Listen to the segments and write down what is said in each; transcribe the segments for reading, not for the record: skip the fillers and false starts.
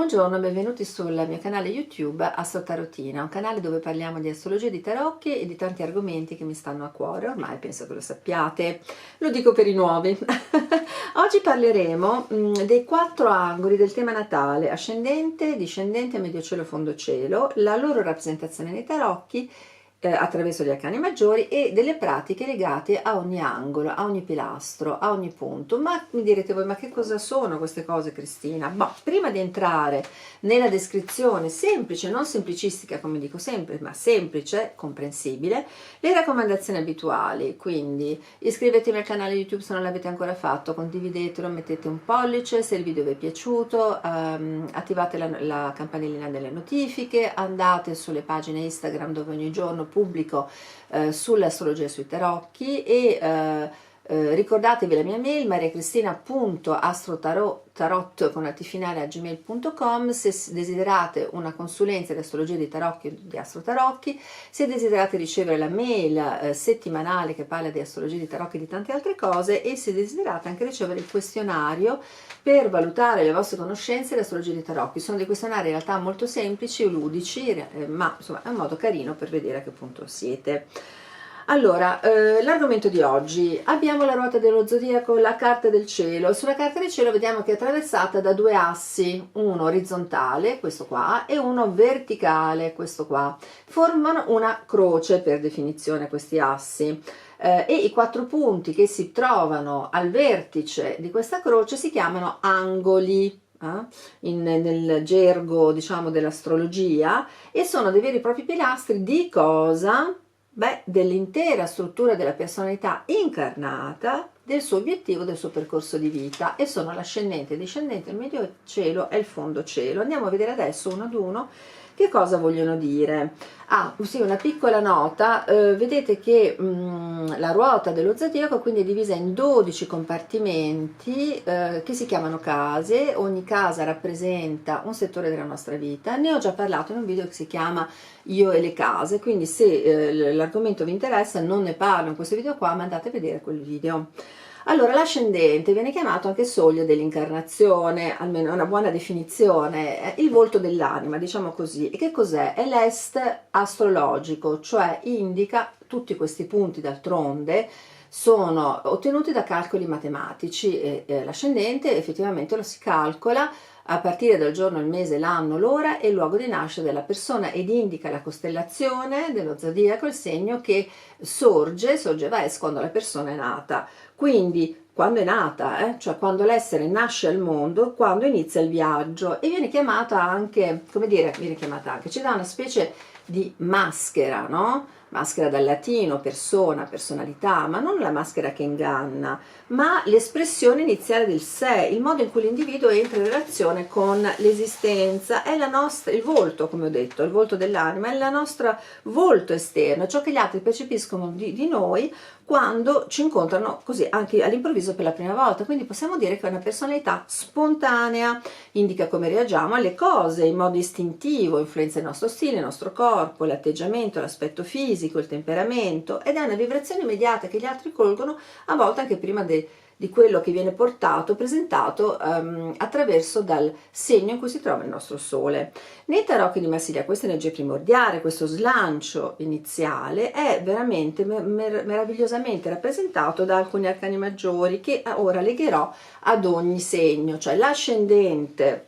Buongiorno, benvenuti sul mio canale YouTube Astrotarotina, un canale dove parliamo di astrologia, di tarocchi e di tanti argomenti che mi stanno a cuore, ormai penso che lo sappiate, lo dico per i nuovi. Oggi parleremo dei 4 angoli del tema natale, ascendente, discendente, medio cielo, fondo cielo, la loro rappresentazione nei tarocchi, attraverso gli arcani maggiori e delle pratiche legate a ogni angolo, a ogni pilastro, a ogni punto. Ma mi direte voi, ma che cosa sono queste cose, Cristina? Boh, prima di entrare nella descrizione semplice, non semplicistica come dico sempre, ma semplice, comprensibile, le raccomandazioni abituali, quindi iscrivetevi al canale YouTube se non l'avete ancora fatto, condividetelo, mettete un pollice se il video vi è piaciuto, attivate la campanellina delle notifiche, andate sulle pagine Instagram dove ogni giorno pubblico sull'astrologia e sui tarocchi e ricordatevi la mia mail mariacristina.astrotarot@gmail.com se desiderate una consulenza di astrologia di tarocchi o di astrotarocchi, se desiderate ricevere la mail settimanale che parla di astrologia di tarocchi e di tante altre cose, e se desiderate anche ricevere il questionario per valutare le vostre conoscenze di astrologia di tarocchi. Sono dei questionari in realtà molto semplici e ludici, ma insomma è un modo carino per vedere a che punto siete. Allora, l'argomento di oggi, abbiamo la ruota dello zodiaco, la carta del cielo. Sulla carta del cielo vediamo che è attraversata da 2 assi, uno orizzontale, questo qua, e uno verticale, questo qua. Formano una croce per definizione questi assi. E i 4 punti che si trovano al vertice di questa croce si chiamano angoli. Nel gergo, diciamo, dell'astrologia, e sono dei veri e propri pilastri di cosa? Beh, dell'intera struttura della personalità incarnata, del suo obiettivo, del suo percorso di vita, e sono l'ascendente, il discendente, il medio cielo e il fondo cielo. Andiamo a vedere adesso uno ad uno che cosa vogliono dire. Sì, una piccola nota, vedete che la ruota dello zodiaco quindi è divisa in 12 compartimenti che si chiamano case. Ogni casa rappresenta un settore della nostra vita. Ne ho già parlato in un video che si chiama Io e le case, quindi se l'argomento vi interessa non ne parlo in questo video qua, ma andate a vedere quel video. Allora, l'ascendente viene chiamato anche soglio dell'incarnazione, almeno è una buona definizione, il volto dell'anima, diciamo così. E che cos'è? È l'est astrologico, cioè indica tutti questi punti, d'altronde sono ottenuti da calcoli matematici, e l'ascendente effettivamente lo si calcola a partire dal giorno, il mese, l'anno, l'ora e il luogo di nascita della persona, ed indica la costellazione dello zodiaco, il segno che sorge va es quando la persona è nata. Quindi quando è nata, cioè quando l'essere nasce al mondo, quando inizia il viaggio, e viene chiamata anche, come dire, ci dà una specie di maschera, no? Maschera dal latino, persona, personalità, ma non la maschera che inganna, ma l'espressione iniziale del sé, il modo in cui l'individuo entra in relazione con l'esistenza, è la nostra, il volto, come ho detto, il volto dell'anima, è il nostro volto esterno, ciò che gli altri percepiscono di noi quando ci incontrano così anche all'improvviso per la prima volta. Quindi possiamo dire che è una personalità spontanea, indica come reagiamo alle cose in modo istintivo, influenza il nostro stile, il nostro corpo, l'atteggiamento, l'aspetto fisico, il temperamento, ed è una vibrazione immediata che gli altri colgono, a volte anche prima di quello che viene portato, presentato attraverso dal segno in cui si trova il nostro sole. Nei tarocchi di Marsiglia questa energia primordiale, questo slancio iniziale, è veramente meravigliosamente rappresentato da alcuni arcani maggiori che ora legherò ad ogni segno, cioè l'ascendente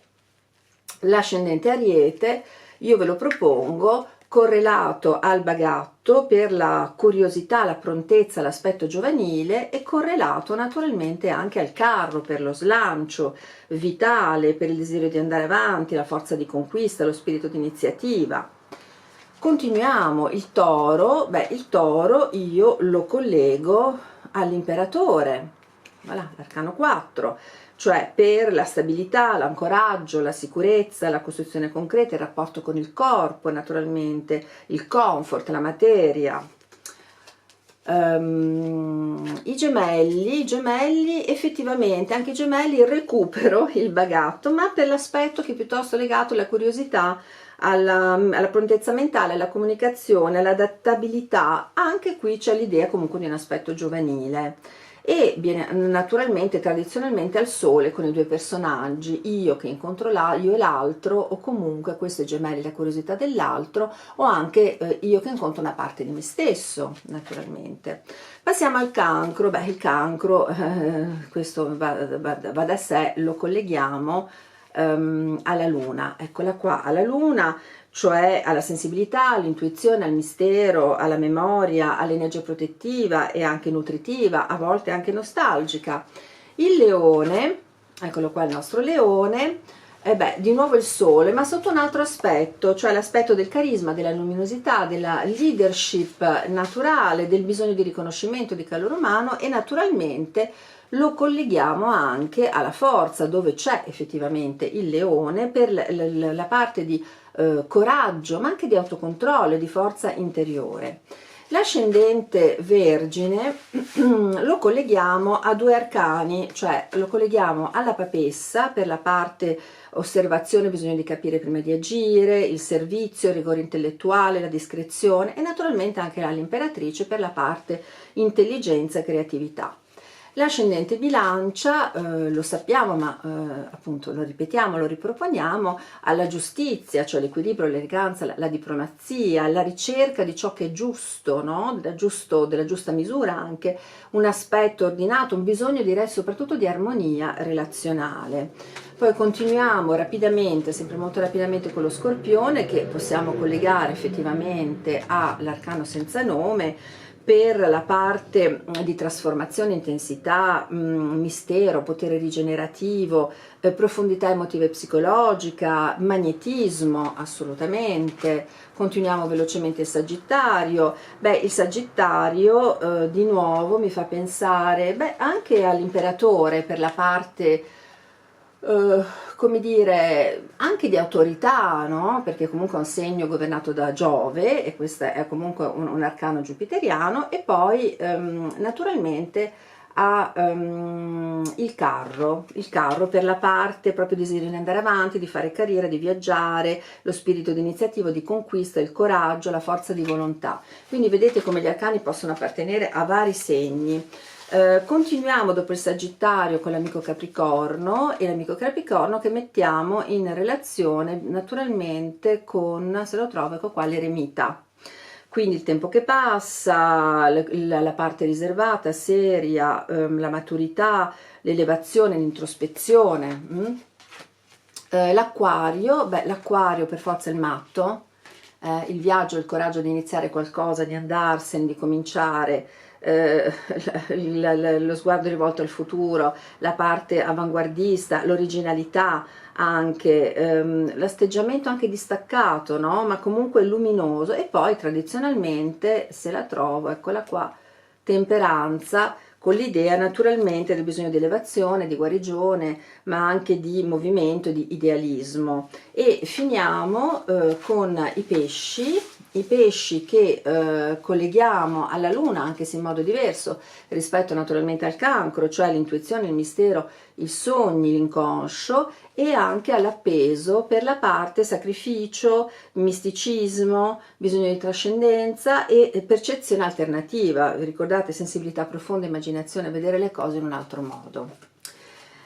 Ariete, io ve lo propongo correlato al bagatto per la curiosità, la prontezza, l'aspetto giovanile, e correlato naturalmente anche al carro per lo slancio vitale, per il desiderio di andare avanti, la forza di conquista, lo spirito di iniziativa. Continuiamo, il toro. Beh, il toro io lo collego all'imperatore, voilà, l'arcano 4, cioè per la stabilità, l'ancoraggio, la sicurezza, la costruzione concreta, il rapporto con il corpo, naturalmente, il comfort, la materia. I gemelli, effettivamente anche i gemelli, il recupero, il bagatto, ma per l'aspetto che è piuttosto legato alla curiosità, alla prontezza mentale, alla comunicazione, all'adattabilità. Anche qui c'è l'idea comunque di un aspetto giovanile. e viene naturalmente tradizionalmente al sole con i due personaggi, io che incontro io e l'altro, o comunque questo è gemelli, la curiosità dell'altro, o anche io che incontro una parte di me stesso, naturalmente. Passiamo al cancro. Beh, il cancro, questo va da sé, lo colleghiamo alla luna, eccola qua, alla luna, cioè alla sensibilità, all'intuizione, al mistero, alla memoria, all'energia protettiva e anche nutritiva, a volte anche nostalgica. Il leone, eccolo qua il nostro leone, beh, di nuovo il sole, ma sotto un altro aspetto, cioè l'aspetto del carisma, della luminosità, della leadership naturale, del bisogno di riconoscimento, di calore umano, e naturalmente lo colleghiamo anche alla forza, dove c'è effettivamente il leone per la parte di coraggio, ma anche di autocontrollo e di forza interiore. L'ascendente Vergine lo colleghiamo a due arcani, cioè lo colleghiamo alla papessa per la parte osservazione, bisogno di capire prima di agire, il servizio, il rigore intellettuale, la discrezione, e naturalmente anche all'imperatrice per la parte intelligenza e creatività. L'ascendente Bilancia, lo sappiamo, ma appunto lo ripetiamo, lo riproponiamo, alla giustizia, cioè l'equilibrio, l'eleganza, la diplomazia, la ricerca di ciò che è giusto, no? Della giusta misura, anche un aspetto ordinato, un bisogno, direi soprattutto di armonia relazionale. Poi continuiamo rapidamente, sempre molto rapidamente, con lo Scorpione, che possiamo collegare effettivamente all'arcano senza nome, per la parte di trasformazione, intensità, mistero, potere rigenerativo, profondità emotiva e psicologica, magnetismo, assolutamente. Continuiamo velocemente il Sagittario. Beh, il Sagittario di nuovo mi fa pensare anche all'imperatore per la parte come dire, anche di autorità, no? Perché comunque è un segno governato da Giove, e questo è comunque un arcano giupiteriano. E poi naturalmente ha il carro per la parte proprio desiderio di andare avanti, di fare carriera, di viaggiare, lo spirito di iniziativa, di conquista, il coraggio, la forza di volontà. Quindi vedete come gli arcani possono appartenere a vari segni. Continuiamo dopo il Sagittario con l'amico Capricorno, e l'amico Capricorno che mettiamo in relazione naturalmente con, se lo trovo, ecco qua, l'eremita. Quindi il tempo che passa, la parte riservata, seria, la maturità, l'elevazione, l'introspezione. L'Acquario, l'Acquario per forza è il matto, il viaggio, il coraggio di iniziare qualcosa, di andarsene, di cominciare, lo sguardo rivolto al futuro, la parte avanguardista, l'originalità anche, l'atteggiamento anche distaccato, no? Ma comunque luminoso. E poi tradizionalmente, se la trovo, eccola qua, temperanza, con l'idea naturalmente del bisogno di elevazione, di guarigione, ma anche di movimento, di idealismo. E finiamo con i pesci che colleghiamo alla luna, anche se in modo diverso rispetto naturalmente al cancro, cioè l'intuizione, il mistero, i sogni, l'inconscio, e anche all'appeso per la parte sacrificio, misticismo, bisogno di trascendenza e percezione alternativa. Vi ricordate, sensibilità profonda, immaginazione, vedere le cose in un altro modo.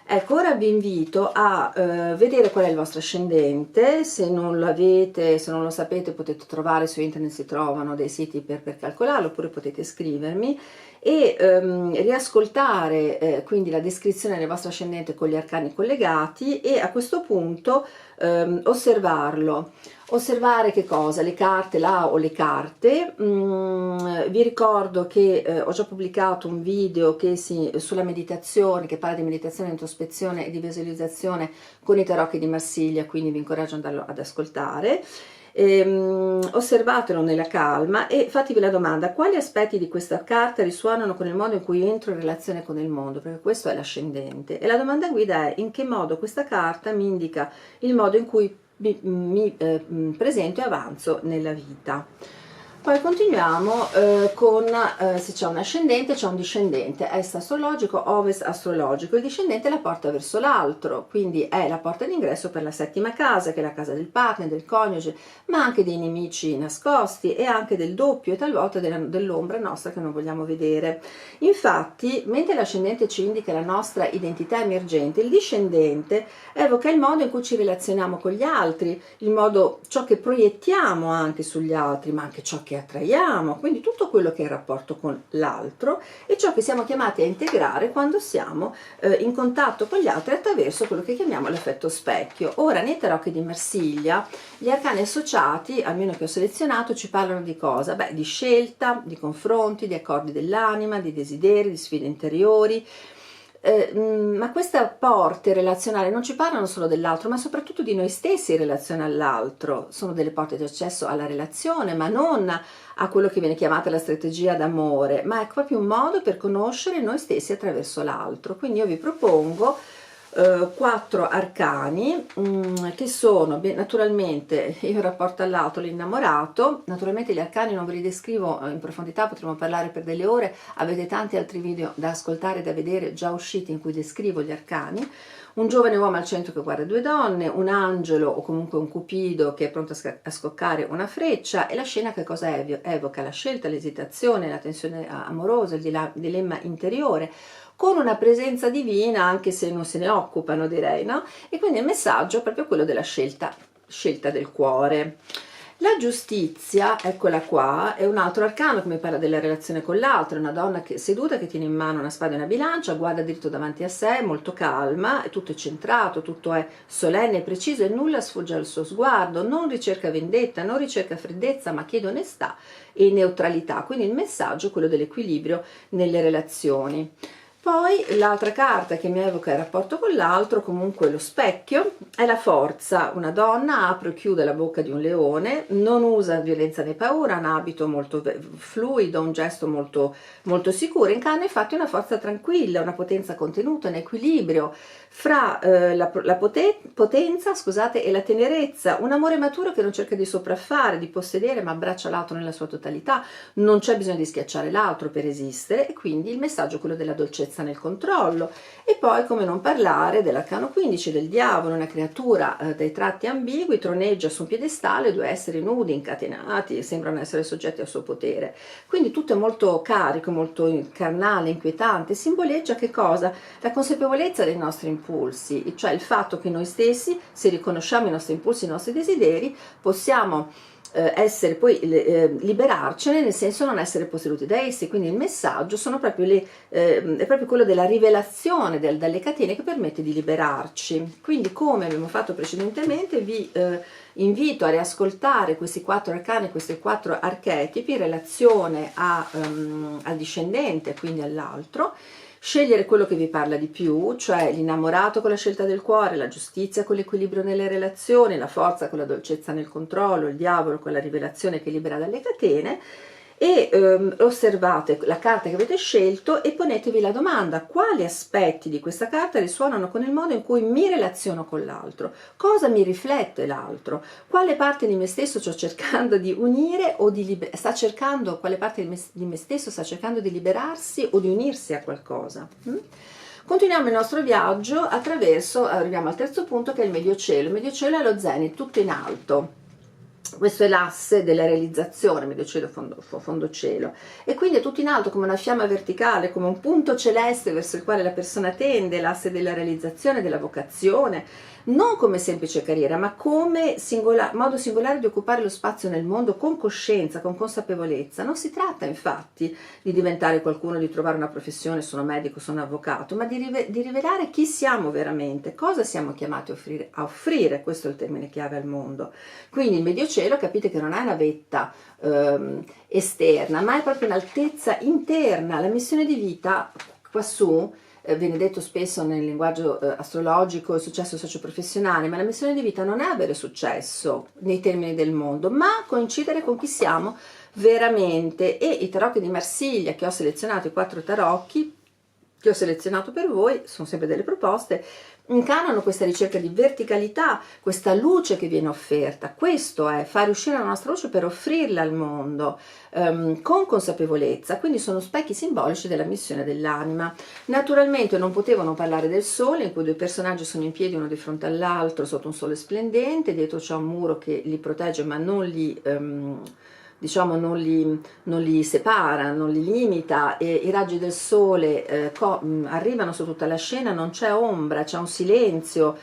Ecco, ora vi invito a vedere qual è il vostro ascendente. Se non l'avete, se non lo sapete, potete trovare su internet, si trovano dei siti per calcolarlo, oppure potete scrivermi e riascoltare quindi la descrizione del vostro ascendente con gli arcani collegati, e a questo punto osservarlo. Osservare che cosa? Le carte là, o le carte. Vi ricordo che ho già pubblicato un video sulla meditazione, che parla di meditazione, introspezione e di visualizzazione con i tarocchi di Marsiglia, quindi vi incoraggio ad andarlo ad ascoltare. Osservatelo nella calma e fatevi la domanda: quali aspetti di questa carta risuonano con il modo in cui entro in relazione con il mondo, perché questo è l'ascendente. E la domanda guida è: in che modo questa carta mi indica il modo in cui mi presento e avanzo nella vita. Poi continuiamo con se c'è un ascendente c'è un discendente, est astrologico, ovest astrologico. Il discendente è la porta verso l'altro, quindi è la porta d'ingresso per la settima casa, che è la casa del partner, del coniuge, ma anche dei nemici nascosti e anche del doppio e talvolta dell'ombra nostra che non vogliamo vedere. Infatti, mentre l'ascendente ci indica la nostra identità emergente, il discendente evoca il modo in cui ci relazioniamo con gli altri, il modo, ciò che proiettiamo anche sugli altri, ma anche ciò che attraiamo, quindi tutto quello che è il rapporto con l'altro e ciò che siamo chiamati a integrare quando siamo in contatto con gli altri attraverso quello che chiamiamo l'effetto specchio. Ora, nei tarocchi di Marsiglia, gli arcani associati, almeno che ho selezionato, ci parlano di cosa? Beh, di scelta, di confronti, di accordi dell'anima, di desideri, di sfide interiori. Ma queste porte relazionali non ci parlano solo dell'altro, ma soprattutto di noi stessi in relazione all'altro. Sono delle porte di accesso alla relazione, ma non a quello che viene chiamata la strategia d'amore, ma è proprio un modo per conoscere noi stessi attraverso l'altro. Quindi io vi propongo 4 arcani che sono naturalmente il rapporto all'altro, l'innamorato. Naturalmente gli arcani non ve li descrivo in profondità, potremmo parlare per delle ore, avete tanti altri video da ascoltare e da vedere già usciti in cui descrivo gli arcani. Un giovane uomo al centro che guarda 2 donne, un angelo o comunque un cupido che è pronto a scoccare una freccia, e la scena che cosa evoca? La scelta, l'esitazione, la tensione amorosa, il dilemma interiore, con una presenza divina anche se non se ne occupano, direi, no? E quindi il messaggio è proprio quello della scelta del cuore. La giustizia, eccola qua, è un altro arcano che mi parla della relazione con l'altro. È una donna seduta che tiene in mano una spada e una bilancia, guarda dritto davanti a sé, molto calma, tutto è centrato, tutto è solenne e preciso e nulla sfugge al suo sguardo, non ricerca vendetta, non ricerca freddezza, ma chiede onestà e neutralità. Quindi il messaggio è quello dell'equilibrio nelle relazioni. Poi l'altra carta che mi evoca il rapporto con l'altro, comunque lo specchio, è la forza. Una donna apre o chiude la bocca di un leone, non usa violenza né paura, ha un abito molto fluido, un gesto molto, molto sicuro, incarna infatti una forza tranquilla, una potenza contenuta, un equilibrio fra la potenza, scusate, e la tenerezza, un amore maturo che non cerca di sopraffare, di possedere, ma abbraccia l'altro nella sua totalità, non c'è bisogno di schiacciare l'altro per esistere, e quindi il messaggio è quello della dolcezza nel controllo. E poi come non parlare dell'arcano 15 del diavolo, una creatura dai tratti ambigui, troneggia su un piedestallo, 2 esseri nudi, incatenati, sembrano essere soggetti al suo potere. Quindi tutto è molto carico, molto carnale, inquietante, simboleggia che cosa? La consapevolezza dei nostri impulsi, cioè il fatto che noi stessi, se riconosciamo i nostri impulsi, i nostri desideri, possiamo essere poi liberarcene, nel senso non essere posseduti da essi. Quindi il messaggio sono proprio è proprio quello della rivelazione dalle catene che permette di liberarci. Quindi, come abbiamo fatto precedentemente, vi invito a riascoltare questi 4 arcani, questi 4 archetipi in relazione al discendente, quindi all'altro. Scegliere quello che vi parla di più, cioè l'innamorato con la scelta del cuore, la giustizia con l'equilibrio nelle relazioni, la forza con la dolcezza nel controllo, il diavolo con la rivelazione che libera dalle catene, e osservate la carta che avete scelto e ponetevi la domanda: quali aspetti di questa carta risuonano con il modo in cui mi relaziono con l'altro? Cosa mi riflette l'altro? Quale parte di me stesso sto cercando di unire o quale parte di me stesso sta cercando di liberarsi o di unirsi a qualcosa? Continuiamo il nostro viaggio arriviamo al terzo punto, che è il medio cielo. Il medio cielo è lo zenit, tutto in alto. Questo è l'asse della realizzazione, medio cielo, fondo cielo, e quindi è tutto in alto come una fiamma verticale, come un punto celeste verso il quale la persona tende, l'asse della realizzazione, della vocazione, non come semplice carriera, ma come modo singolare di occupare lo spazio nel mondo con coscienza, con consapevolezza. Non si tratta infatti di diventare qualcuno, di trovare una professione, sono medico, sono avvocato, ma di rivelare chi siamo veramente, cosa siamo chiamati a offrire, questo è il termine chiave al mondo. Quindi il medio cielo, capite che non è una vetta esterna, ma è proprio un'altezza interna. La missione di vita quassù viene detto spesso nel linguaggio astrologico, il successo socioprofessionale, ma la missione di vita non è avere successo nei termini del mondo, ma coincidere con chi siamo veramente. E i tarocchi di Marsiglia, che ho selezionato, i 4 tarocchi che ho selezionato per voi, sono sempre delle proposte, incarnano questa ricerca di verticalità, questa luce che viene offerta. Questo è fare uscire la nostra luce per offrirla al mondo con consapevolezza, quindi sono specchi simbolici della missione dell'anima. Naturalmente non potevano parlare del sole, in cui due personaggi sono in piedi uno di fronte all'altro sotto un sole splendente, dietro c'è un muro che li protegge ma non li diciamo non li separa, non li limita, e i raggi del sole arrivano su tutta la scena, non c'è ombra, c'è un silenzio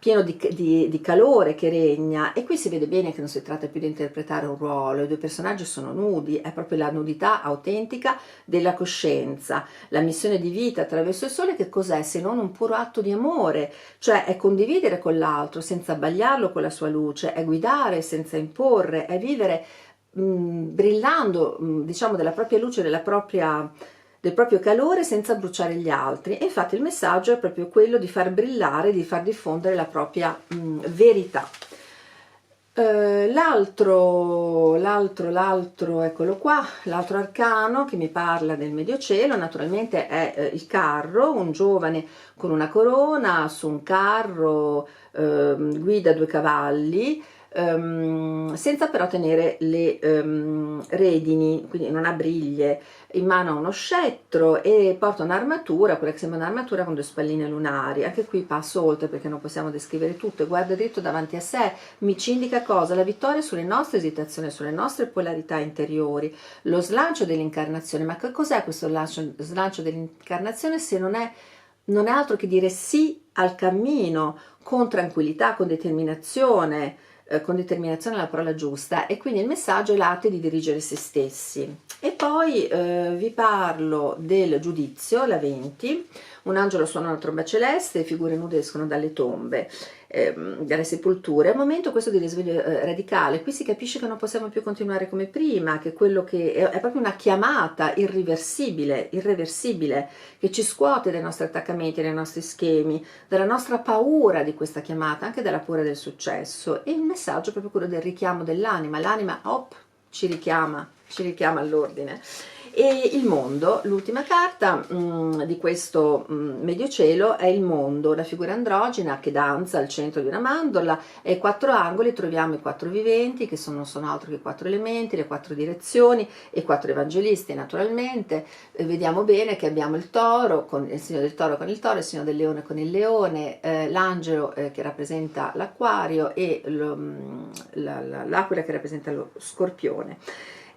pieno di calore che regna, e qui si vede bene che non si tratta più di interpretare un ruolo, i due personaggi sono nudi, è proprio la nudità autentica della coscienza. La missione di vita attraverso il sole che cos'è se non un puro atto di amore, cioè è condividere con l'altro senza abbagliarlo con la sua luce, è guidare senza imporre, è vivere brillando diciamo della propria luce, del proprio calore senza bruciare gli altri. E infatti il messaggio è proprio quello di far brillare, di far diffondere la propria verità. Eccolo qua, l'altro arcano che mi parla del Mediocielo naturalmente è il carro, un giovane con una corona su un carro, guida due cavalli, senza però tenere le redini, quindi non ha briglie, in mano ha uno scettro e porta un'armatura, quella che sembra un'armatura con due spalline lunari. Anche qui passo oltre perché non possiamo descrivere tutto, e guarda dritto davanti a sé, ci indica cosa? La vittoria sulle nostre esitazioni, sulle nostre polarità interiori, lo slancio dell'incarnazione. Ma che cos'è questo slancio dell'incarnazione se non è altro che dire sì al cammino con tranquillità, con determinazione è la parola giusta, e quindi il messaggio è l'arte di dirigere se stessi. E poi vi parlo del giudizio, la 20, un angelo suona una tromba celeste, figure nude escono dalle tombe, dalle sepolture. È un momento questo di risveglio radicale, qui si capisce che non possiamo più continuare come prima, che quello che è proprio una chiamata irreversibile, che ci scuote dai nostri attaccamenti, dai nostri schemi, dalla nostra paura di questa chiamata, anche dalla paura del successo. E il messaggio è proprio quello del richiamo dell'anima, l'anima ci richiama all'ordine. E il mondo, l'ultima carta di questo Mediocielo è il mondo, la figura androgina che danza al centro di una mandorla, e ai quattro angoli troviamo i quattro viventi che non sono altro che i quattro elementi, le quattro direzioni e i quattro evangelisti naturalmente. Vediamo bene che abbiamo il toro, con il segno del toro con il toro, il segno del leone con il leone, l'angelo che rappresenta l'acquario e l'aquila che rappresenta lo scorpione.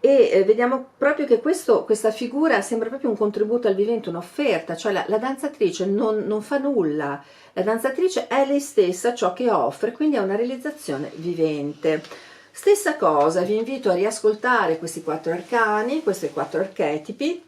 E vediamo proprio che questa figura sembra proprio un contributo al vivente, un'offerta, cioè la danzatrice non fa nulla, la danzatrice è lei stessa ciò che offre, quindi è una realizzazione vivente. Stessa cosa, vi invito a riascoltare questi quattro arcani, questi quattro archetipi,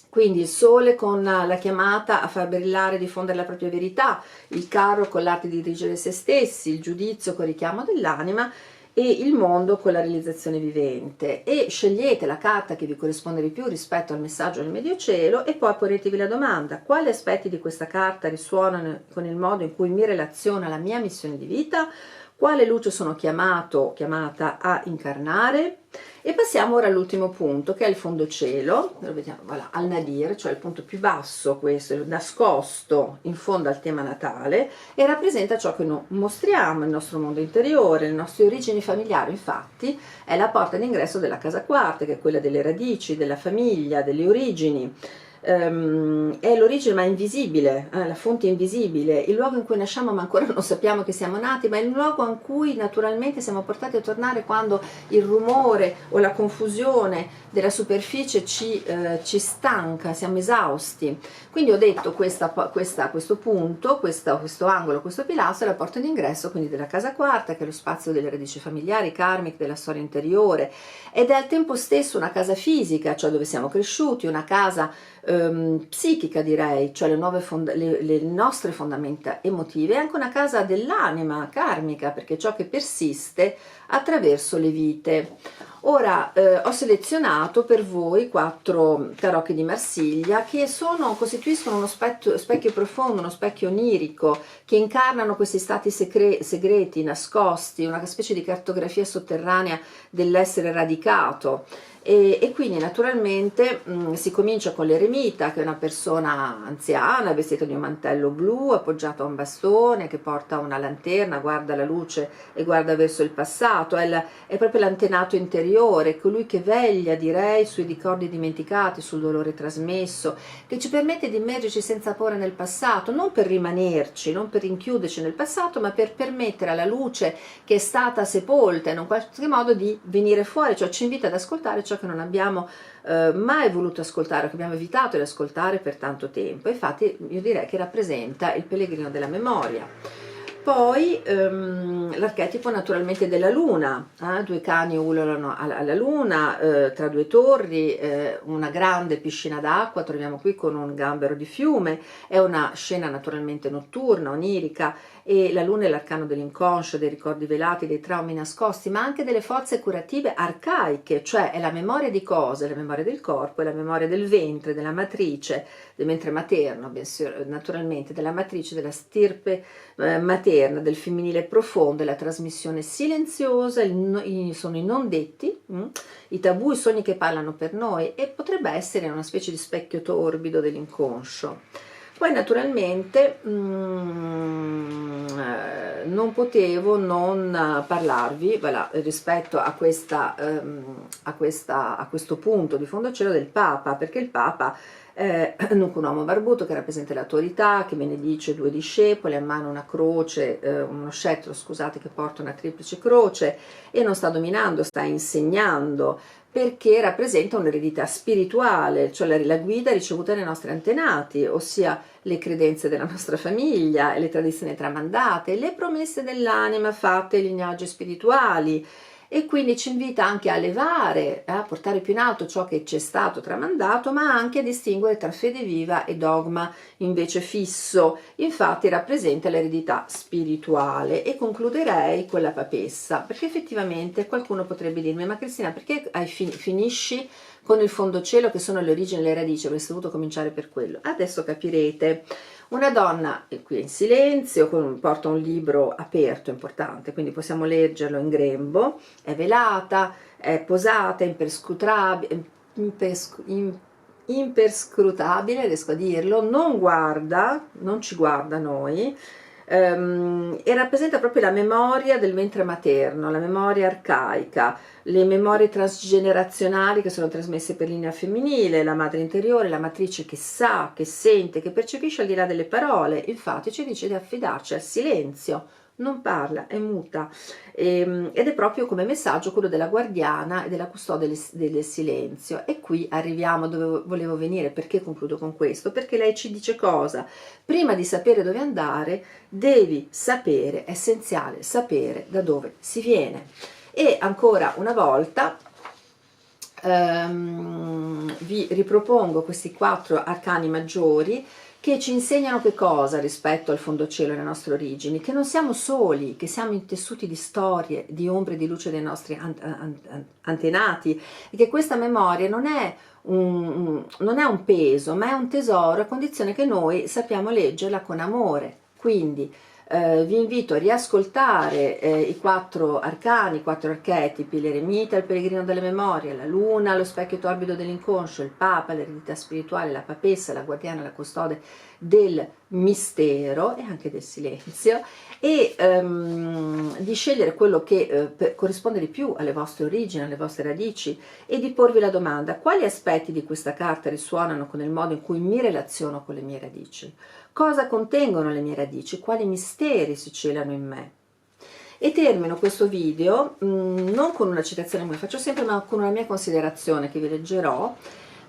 quindi il sole con la chiamata a far brillare e diffondere la propria verità, il carro con l'arte di dirigere se stessi, il giudizio con il richiamo dell'anima, e il mondo con la realizzazione vivente. E scegliete la carta che vi corrisponde di più rispetto al messaggio del Mediocielo, e poi ponetevi la domanda: quali aspetti di questa carta risuonano con il modo in cui mi relaziono alla mia missione di vita, quale luce sono chiamata a incarnare. E passiamo ora all'ultimo punto, che è il fondocielo, lo vediamo, voilà, al nadir, cioè il punto più basso, questo nascosto in fondo al tema natale, e rappresenta ciò che noi mostriamo, il nostro mondo interiore, le nostre origini familiari. Infatti è la porta d'ingresso della casa quarta, che è quella delle radici, della famiglia, delle origini. È l'origine ma invisibile, la fonte invisibile, il luogo in cui nasciamo ma ancora non sappiamo che siamo nati, ma è il luogo in cui naturalmente siamo portati a tornare quando il rumore o la confusione della superficie ci stanca, siamo esausti. Quindi ho detto questo punto, questo angolo, questo pilastro è la porta d'ingresso quindi della casa quarta, che è lo spazio delle radici familiari, karmiche, della storia interiore, ed è al tempo stesso una casa fisica, cioè dove siamo cresciuti, una casa psichica, direi, cioè le nostre fondamenta emotive, è anche una casa dell'anima karmica, perché è ciò che persiste attraverso le vite. Ora ho selezionato per voi 4 tarocchi di Marsiglia che costituiscono uno specchio profondo, uno specchio onirico, che incarnano questi stati segreti, nascosti, una specie di cartografia sotterranea dell'essere radicato. e quindi naturalmente si comincia con l'eremita, che è una persona anziana vestita di un mantello blu appoggiato a un bastone, che porta una lanterna, guarda la luce e guarda verso il passato, è proprio l'antenato interiore, colui che veglia, direi, sui ricordi dimenticati, sul dolore trasmesso, che ci permette di immergerci senza paura nel passato, non per rimanerci, non per rinchiuderci nel passato, ma per permettere alla luce che è stata sepolta in un qualche modo di venire fuori, cioè ci invita ad ascoltare ciò che non abbiamo mai voluto ascoltare, che abbiamo evitato di ascoltare per tanto tempo. Infatti io direi che rappresenta il pellegrino della memoria. Poi l'archetipo naturalmente della luna, due cani ululano alla luna, tra due torri, una grande piscina d'acqua, troviamo qui con un gambero di fiume, è una scena naturalmente notturna, onirica, e la luna è l'arcano dell'inconscio, dei ricordi velati, dei traumi nascosti, ma anche delle forze curative arcaiche, cioè è la memoria di cose, la memoria del corpo, è la memoria del ventre, della matrice, del ventre materno, naturalmente, della matrice, della stirpe materna, del femminile profondo, la trasmissione silenziosa, sono i non detti, i tabù, i sogni che parlano per noi, e potrebbe essere una specie di specchio torbido dell'inconscio. Poi naturalmente non potevo non parlarvi rispetto a questo punto di fondo cielo del Papa, perché il Papa dunque un uomo barbuto che rappresenta l'autorità, che benedice due discepoli, a mano una croce, uno scettro, scusate, che porta una triplice croce, e non sta dominando, sta insegnando, perché rappresenta un'eredità spirituale, cioè la guida ricevuta dai nostri antenati, ossia le credenze della nostra famiglia, le tradizioni tramandate, le promesse dell'anima fatte ai lignaggi spirituali, e quindi ci invita anche a elevare, a portare più in alto ciò che ci è stato tramandato, ma anche a distinguere tra fede viva e dogma invece fisso. Infatti rappresenta l'eredità spirituale. E concluderei con la papessa, perché effettivamente qualcuno potrebbe dirmi: ma Cristina, perché finisci con il fondocielo, che sono le origini e le radici? Avresti dovuto cominciare per quello. Adesso capirete. Una donna qui in silenzio, porta un libro aperto, importante, quindi possiamo leggerlo in grembo, è velata, è posata, è imperscrutabile, riesco a dirlo, non ci guarda noi, e rappresenta proprio la memoria del ventre materno, la memoria arcaica, le memorie transgenerazionali che sono trasmesse per linea femminile, la madre interiore, la matrice che sa, che sente, che percepisce al di là delle parole. Infatti ci dice di affidarci al silenzio, non parla, è muta, ed è proprio come messaggio quello della guardiana e della custode del silenzio. E qui arriviamo dove volevo venire. Perché concludo con questo? Perché lei ci dice cosa? Prima di sapere dove andare, devi sapere, è essenziale sapere da dove si viene. E ancora una volta vi ripropongo questi 4 arcani maggiori, che ci insegnano che cosa rispetto al fondocielo e alle nostre origini? Che non siamo soli, che siamo intessuti di storie, di ombre e di luce dei nostri antenati, e che questa memoria non è un peso, ma è un tesoro, a condizione che noi sappiamo leggerla con amore. Quindi vi invito a riascoltare i 4 arcani, i 4 archetipi: l'eremita, il pellegrino della memoria, la luna, lo specchio torbido dell'inconscio, il papa, l'eredità spirituale, la papessa, la guardiana, la custode del mistero e anche del silenzio, e di scegliere quello che corrisponde di più alle vostre origini, alle vostre radici, e di porvi la domanda: quali aspetti di questa carta risuonano con il modo in cui mi relaziono con le mie radici? Cosa contengono le mie radici? Quali misteri si celano in me? E termino questo video non con una citazione che faccio sempre, ma con una mia considerazione che vi leggerò.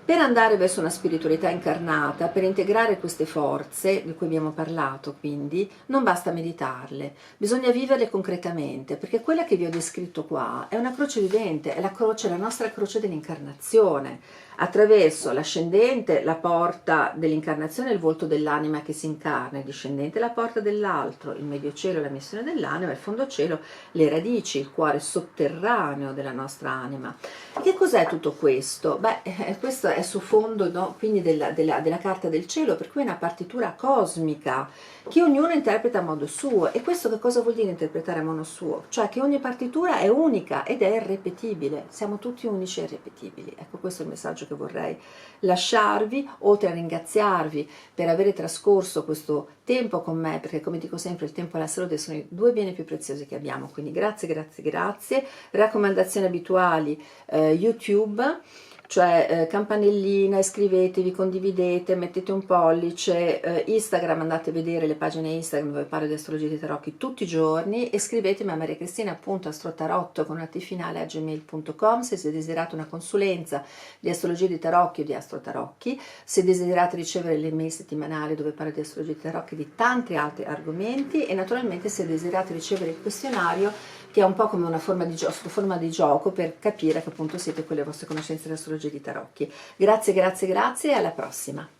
Per andare verso una spiritualità incarnata, per integrare queste forze di cui abbiamo parlato, quindi, non basta meditarle, bisogna viverle concretamente, perché quella che vi ho descritto qua è una croce vivente, è la nostra croce dell'incarnazione. Attraverso l'ascendente, la porta dell'incarnazione, il volto dell'anima che si incarna; il discendente, la porta dell'altro; il medio cielo, la missione dell'anima; il fondo cielo, le radici, il cuore sotterraneo della nostra anima. Che cos'è tutto questo? Beh, questo è su fondo, no, quindi della carta del cielo, per cui è una partitura cosmica che ognuno interpreta a modo suo. E questo che cosa vuol dire interpretare a modo suo? Cioè che ogni partitura è unica ed è irrepetibile, siamo tutti unici e irrepetibili. Ecco, questo è il messaggio che vorrei lasciarvi, oltre a ringraziarvi per avere trascorso questo tempo con me, perché come dico sempre il tempo e la salute sono i due beni più preziosi che abbiamo, quindi grazie, grazie, grazie. Raccomandazioni abituali, YouTube, cioè campanellina, iscrivetevi, condividete, mettete un pollice, Instagram, andate a vedere le pagine Instagram dove parlo di astrologia di tarocchi tutti i giorni, e scrivetemi a mariacristina.astrotarotto con una T finale a gmail.com se desiderate una consulenza di astrologia di tarocchi o di astrotarocchi, se desiderate ricevere le mail settimanali dove parlo di astrologia di tarocchi e di tanti altri argomenti, e naturalmente se desiderate ricevere il questionario, che è un po' come una forma di gioco per capire che appunto siete con le vostre conoscenze di astrologia di tarocchi. Grazie, grazie, grazie e alla prossima!